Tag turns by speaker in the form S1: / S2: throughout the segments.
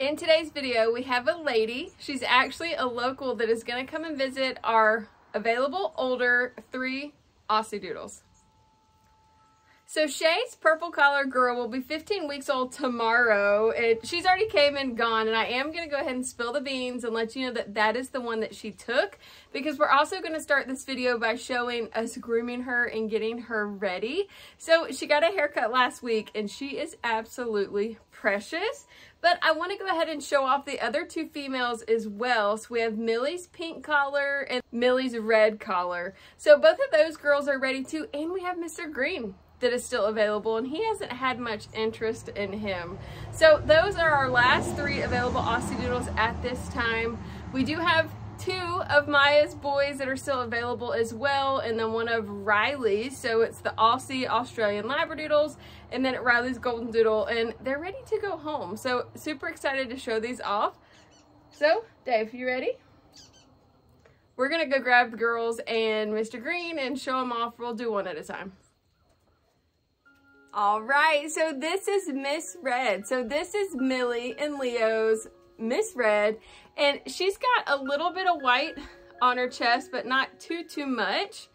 S1: In today's video, we have a lady. She's actually a local that is going to come and visit our available older 3 Aussiedoodles. So Shae's purple collar girl will be 15 weeks old tomorrow. She's already came and gone, and I am going to go ahead and spill the beans and let you know that that is the one that she took, because we're also going to start this video by showing us grooming her and getting her ready. So she got a haircut last week, and she is absolutely precious. But I want to go ahead and show off the other 2 females as well. So we have Millie's pink collar and Millie's red collar. So both of those girls are ready too, and we have Mr. Green that is still available, and he hasn't had much interest in him. So those are our last 3 available Aussiedoodles at this time. We do have 2 of Maya's boys that are still available as well, and then 1 of Riley's. So it's the Aussie Australian Labradoodles, and then Riley's Golden Doodle, and they're ready to go home. So super excited to show these off. So Dave, you ready? We're gonna go grab the girls and Mr. Green and show them off. We'll do one at a time. All right, so this is Miss Red. So this is Millie and Leo's Miss Red, and she's got a little bit of white on her chest, but not too much.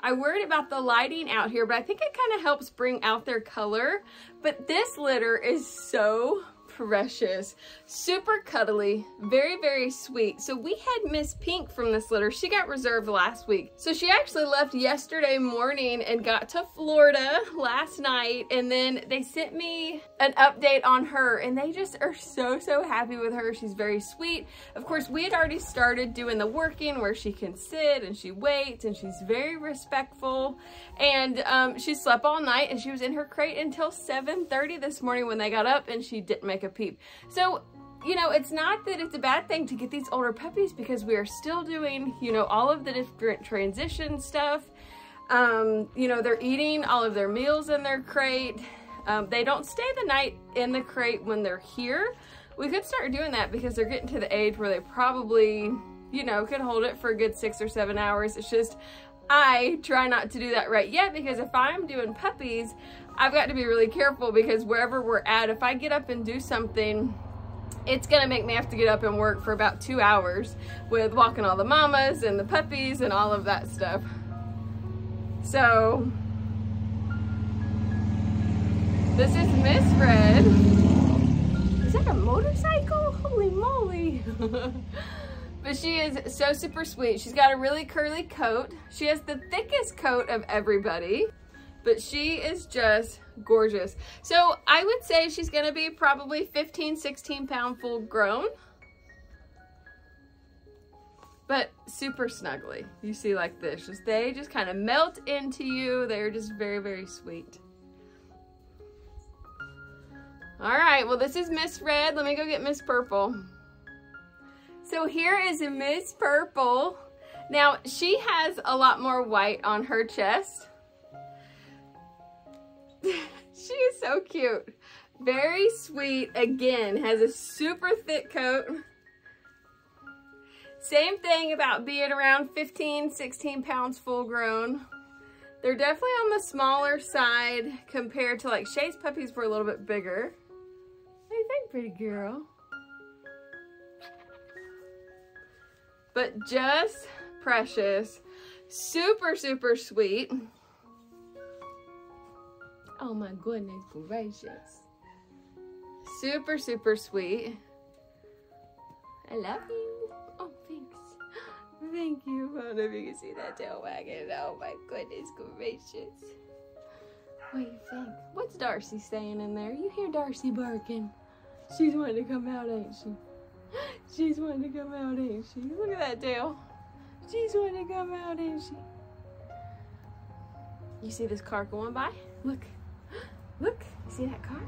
S1: I worried about the lighting out here, but I think it kind of helps bring out their color. But this litter is so precious, super cuddly, very sweet. So we had Miss Pink from this litter. She got reserved last week, so she actually left yesterday morning and got to Florida last night, and then they sent me an update on her, and they just are so happy with her. She's very sweet. Of course, we had already started doing the working where she can sit and she waits, and she's very respectful, and she slept all night, and she was in her crate until 7:30 this morning when they got up, and she didn't make a peep. So, you know, it's not that it's a bad thing to get these older puppies, because we are still doing, you know, all of the different transition stuff. You know, they're eating all of their meals in their crate. They don't stay the night in the crate when they're here. We could start doing that because they're getting to the age where they probably, you know, could hold it for a good 6 or 7 hours. It's just, I try not to do that right yet, because if I'm doing puppies, I've got to be really careful, because wherever we're at, if I get up and do something, it's gonna make me have to get up and work for about 2 hours with walking all the mamas and the puppies and all of that stuff. So this is Miss Red. Is that a motorcycle? Holy moly. But she is so super sweet. She's got a really curly coat. She has the thickest coat of everybody, but she is just gorgeous. So I would say she's gonna be probably 15, 16 pound full grown, but super snuggly. You see, like this, they just kind of melt into you. They're just very sweet. All right, well, this is Miss Red. Let me go get Miss Purple. So here is Miss Purple. Now, she has a lot more white on her chest. She is so cute. Very sweet. Again, has a super thick coat. Same thing about being around 15, 16 pounds full grown. They're definitely on the smaller side compared to, like, Shae's puppies were a little bit bigger. What do you think, pretty girl? But just precious. Super sweet. Oh my goodness gracious. Super sweet. I love you. Oh, thanks. Thank you. I don't know if you can see that tail wagging. Oh my goodness gracious. What do you think? What's Darcy saying in there? You hear Darcy barking. She's wanting to come out, ain't she? She's wanting to come out, ain't she? Look at that tail. She's wanting to come out, ain't she? You see this car going by? Look. Look. You see that car?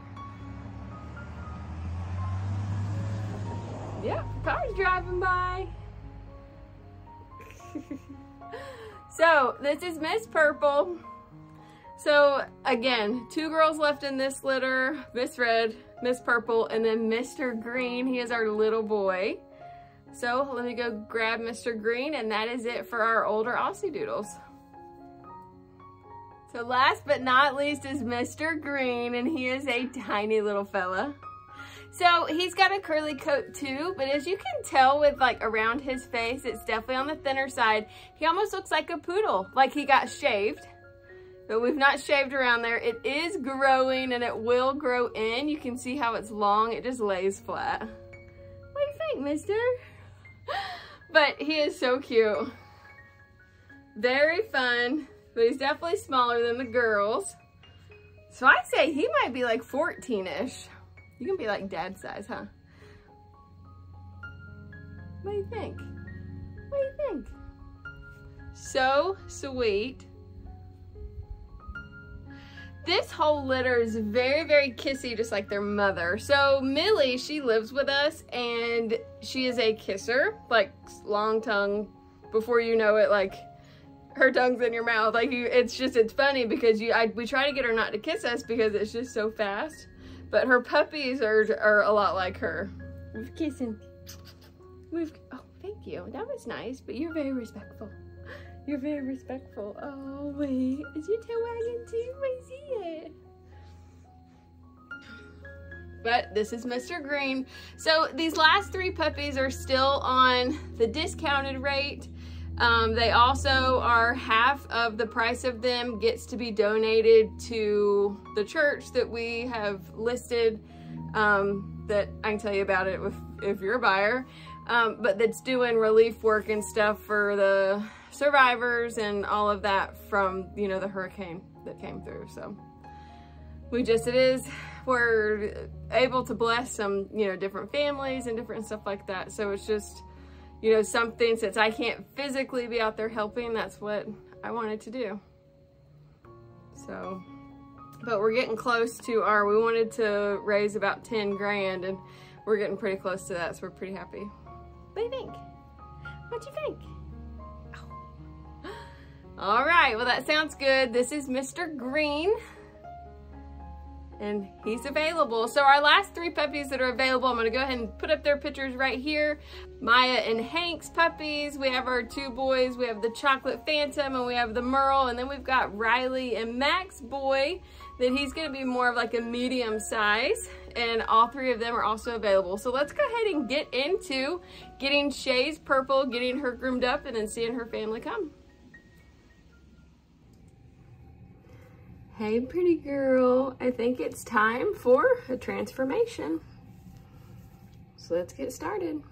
S1: Yep, car's driving by. So, this is Miss Purple. So, again, 2 girls left in this litter. Miss Red, Miss Purple, and then Mr. Green. He is our little boy. So, let me go grab Mr. Green, and that is it for our older Aussiedoodles. So last but not least is Mr. Green, and he is a tiny little fella. So he's got a curly coat too, but as you can tell with like around his face, it's definitely on the thinner side. He almost looks like a poodle, like he got shaved, but we've not shaved around there. It is growing and it will grow in. You can see how it's long. It just lays flat. What do you think, mister? But he is so cute. Very fun, but he's definitely smaller than the girls. So I'd say he might be like 14-ish. You can be like dad size, huh? What do you think? What do you think? So sweet. This whole litter is very, very kissy, just like their mother. So Millie, she lives with us and she is a kisser, like long tongue. Before you know it, like her tongue's in your mouth. Like it's funny because we try to get her not to kiss us because it's just so fast. But her puppies are a lot like her. We're kissing. Oh, thank you. That was nice, but you're very respectful. You're very respectful. Oh, wait. Is your tail wagging too? I see it. But this is Mr. Green. So these last 3 puppies are still on the discounted rate. They also are half of the price of them gets to be donated to the church that we have listed, that I can tell you about it if you're a buyer, but that's doing relief work and stuff for the survivors and all of that from, you know, the hurricane that came through. So we're able to bless some, you know, different families and different stuff like that. So it's just, you know, something, since I can't physically be out there helping, that's what I wanted to do. So, but we're getting close to we wanted to raise about 10 grand and we're getting pretty close to that. So we're pretty happy. What do you think? What do you think? Oh. All right, well that sounds good. This is Mr. Green. And he's available. So our last 3 puppies that are available, I'm gonna go ahead and put up their pictures right here. Maya and Hank's puppies. We have our 2 boys. We have the Chocolate Phantom and we have the Merle. And then we've got Riley and Max boy, that he's gonna be more of like a medium size. And all 3 of them are also available. So let's go ahead and get into getting Shae's purple, getting her groomed up, and then seeing her family come. Hey, pretty girl. I think it's time for a transformation. So let's get started.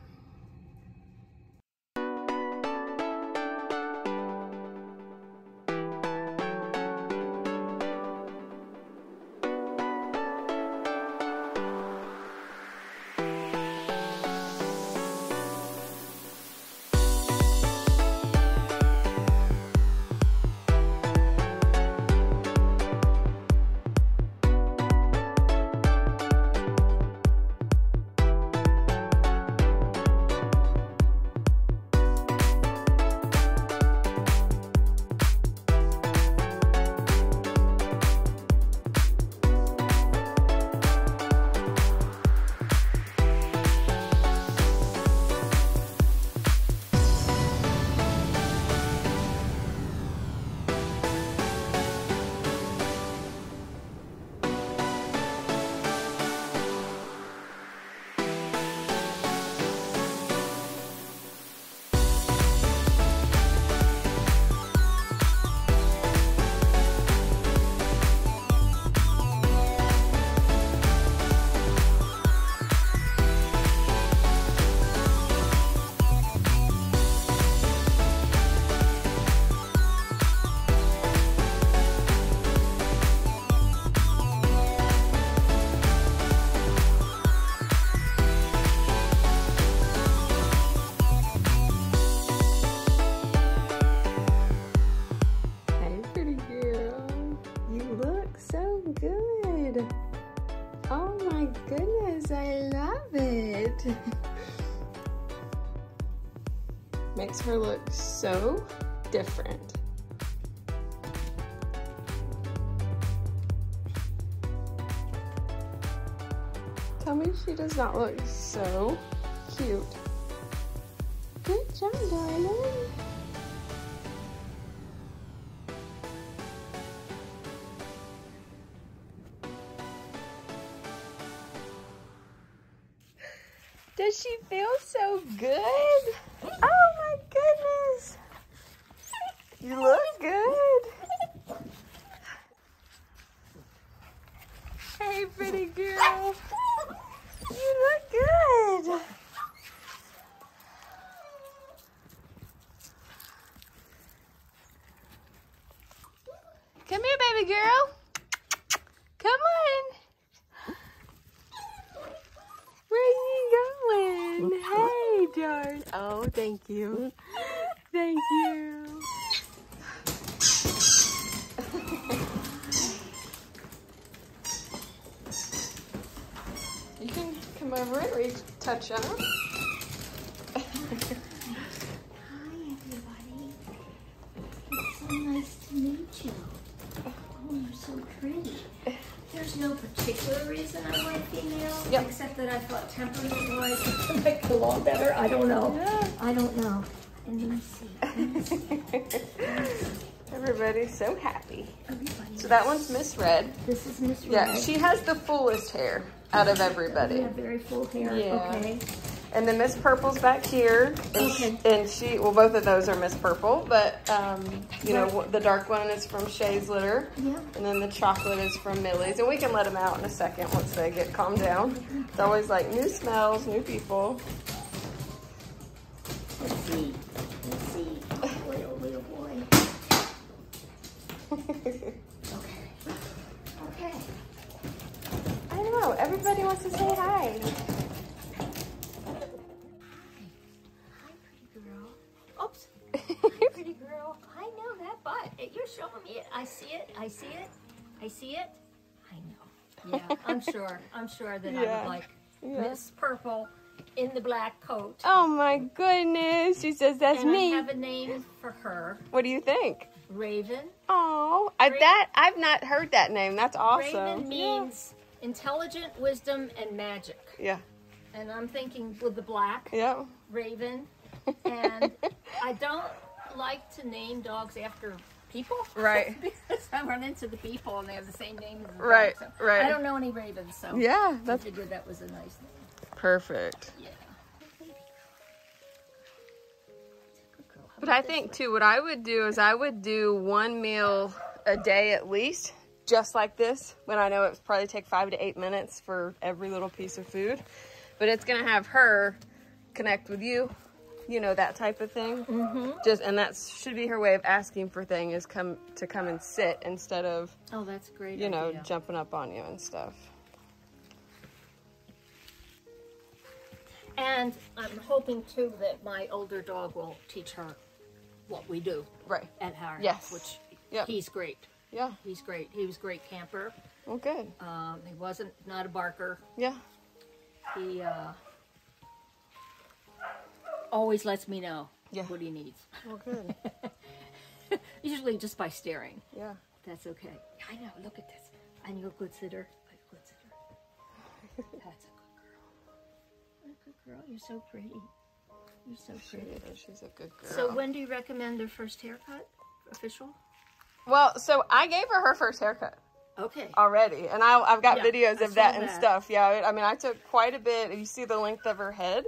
S1: Oh my goodness, I love it. Makes her look so different. Tell me she does not look so cute. Good job, darling. Does she feel so good? Oh my goodness. You look good. Hey, pretty girl. You look good. Come here, baby girl. Come on. Where are you going? Hey, darn. Oh, thank you. Thank you. You can come over and reach, touch on them.
S2: Hi, everybody. It's so nice to meet you. Oh, you're so pretty. There's no particular reason I like females, except that I thought temperament-wise would make the law better. I don't know.
S1: Yeah.
S2: I don't know. And let me see.
S1: Everybody's so happy.
S2: Everybody.
S1: So that one's Miss Red.
S2: This is Miss Red.
S1: Yeah, she has the fullest hair out of everybody.
S2: You have very full hair.
S1: Yeah.
S2: Okay.
S1: And then Miss Purple's back here. And, and she, well, both of those are Miss Purple, but, you know, the dark one is from Shae's litter.
S2: Yeah.
S1: And then the chocolate is from Millie's. And we can let them out in a second once they get calmed down. It's always like new smells, new people.
S2: Let's see. Let's see. Oh boy, oh boy, oh boy. Okay. Okay.
S1: I know, everybody wants to say hi.
S2: Oops. Hi, pretty girl. I know that butt. You're showing me it. I see it. I see it. I see it. I know. Yeah, I'm sure. I'm sure that I would like Miss Purple in the black coat.
S1: Oh my goodness. She says that's
S2: and
S1: me.
S2: I have a name for her.
S1: What do you think?
S2: Raven.
S1: Oh, I've not heard that name. That's awesome.
S2: Raven means intelligent, wisdom, and magic.
S1: Yeah.
S2: And I'm thinking with the black.
S1: Yeah.
S2: Raven. And I don't like to name dogs after people.
S1: Right.
S2: Because I run into the people and they have the same name as the
S1: Right,
S2: dog. So
S1: right.
S2: I don't know any ravens, so
S1: Yeah,
S2: I
S1: that's
S2: figured that was a nice name.
S1: perfect.
S2: Yeah.
S1: But I think too, what I would do is I would do one meal a day at least, just like this, when I know it's probably take 5 to 8 minutes for every little piece of food. But it's gonna have her connect with you, you know, that type of thing. Just, and that should be her way of asking for things, is come and sit instead of,
S2: Oh, that's a great
S1: you know,
S2: idea.
S1: jumping up on you and stuff.
S2: And I'm hoping too that my older dog will teach her what we do
S1: Right.
S2: at our
S1: Yes.
S2: house, which
S1: Yep.
S2: he's great.
S1: Yeah.
S2: He's great. He was a great camper.
S1: Well, good.
S2: He wasn't not a barker.
S1: Yeah.
S2: He always lets me know
S1: Yeah.
S2: what he needs.
S1: Well, good.
S2: Usually just by staring.
S1: Yeah.
S2: That's okay. I know. Look at this. And you're a good sitter. A good sitter. That's a good girl. A good girl. You're so pretty. You're so pretty.
S1: She's a good girl.
S2: So when do you recommend their first haircut? Official?
S1: Well, so I gave her first haircut
S2: Okay.
S1: already, and I've got
S2: Yeah,
S1: videos
S2: I
S1: of
S2: saw
S1: that and
S2: that.
S1: stuff. Yeah, I mean, I took quite a bit. You see the length of her head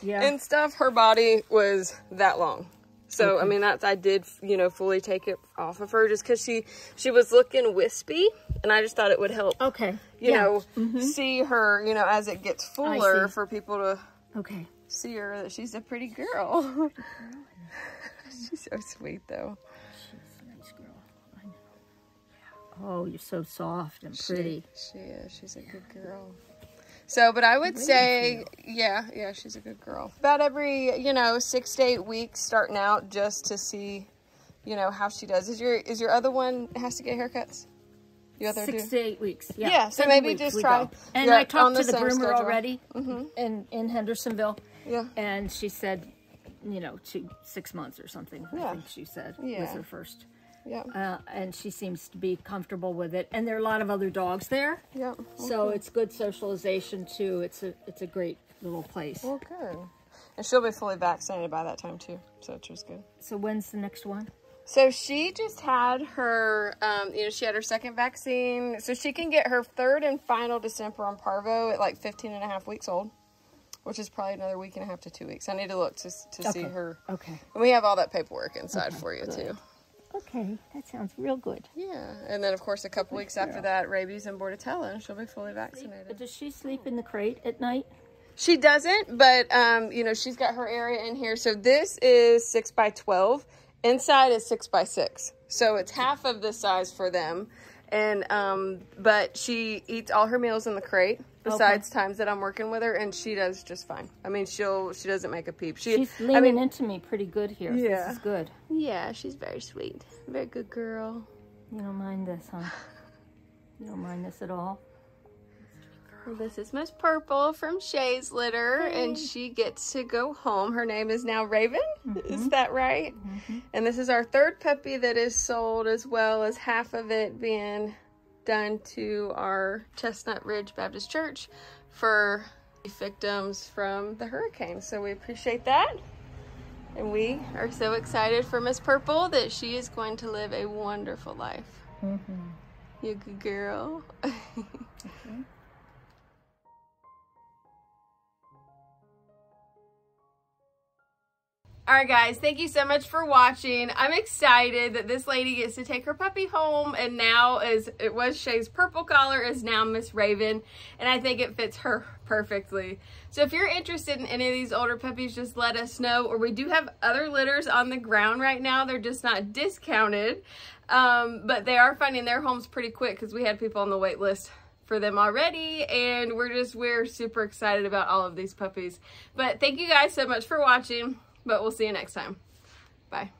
S2: Yeah.
S1: and stuff. Her body was that long. So, I mean, I did, you know, fully take it off of her just because she was looking wispy, and I just thought it would help,
S2: Okay.
S1: you know, see her, you know, as it gets fuller
S2: see.
S1: for people to
S2: Okay.
S1: see her that she's a pretty girl. She's so sweet, though.
S2: She's a nice girl. I know. Oh, you're so soft and pretty.
S1: She is. She's a good girl. So, but I would say, yeah, she's a good girl. About every, you know, 6 to 8 weeks starting out just to see, you know, how she does. Is your other one has to get haircuts? Your other
S2: 6
S1: do?
S2: to 8 weeks. Yeah.
S1: Yeah, so
S2: 7
S1: maybe
S2: weeks
S1: just
S2: we
S1: try.
S2: go. And
S1: Yeah,
S2: I talked
S1: on
S2: to the
S1: same
S2: groomer
S1: schedule.
S2: already in Hendersonville.
S1: Yeah.
S2: And she said, you know, 6 months or something.
S1: Yeah.
S2: I think she said
S1: Yeah.
S2: was her first.
S1: Yeah.
S2: And she seems to be comfortable with it. And there are a lot of other dogs there.
S1: Yeah.
S2: So it's good socialization too. It's a great little place.
S1: Well, good. And she'll be fully vaccinated by that time too, so which was good.
S2: So when's the next one?
S1: So she just had her, you know, she had her second vaccine. So she can get her third and final Distemper on Parvo at like 15 and a half weeks old, which is probably another week and a half to 2 weeks. I need to look to see her.
S2: Okay.
S1: And we have all that paperwork inside for you, too.
S2: Okay, that sounds real good.
S1: Yeah, and then, of course, a couple weeks after that, rabies and Bordetella, and she'll be fully vaccinated.
S2: But does she sleep in the crate at night?
S1: She doesn't, but, you know, she's got her area in here. So this is 6 by 12. Inside is 6 by 6. So it's half of the size for them. And, but she eats all her meals in the crate besides times that I'm working with her, and she does just fine. I mean, she doesn't make a peep.
S2: She's leaning into me pretty good here.
S1: Yeah.
S2: This is good.
S1: Yeah, she's very sweet. Very good girl.
S2: You don't mind this, huh? You don't mind this at all?
S1: Well, this is Miss Purple from Shae's litter, and she gets to go home. Her name is now Raven. Is that right? And this is our third puppy that is sold, as well as half of it being done to our Chestnut Ridge Baptist Church for victims from the hurricane. So we appreciate that. And we are so excited for Miss Purple that she is going to live a wonderful life. You good girl. All right, guys, thank you so much for watching. I'm excited that this lady gets to take her puppy home, and now, as it was Shae's purple collar, is now Miss Raven, and I think it fits her perfectly. So if you're interested in any of these older puppies, just let us know. Or we do have other litters on the ground right now. They're just not discounted, but they are finding their homes pretty quick because we had people on the wait list for them already, and we're super excited about all of these puppies. But thank you guys so much for watching. But we'll see you next time. Bye.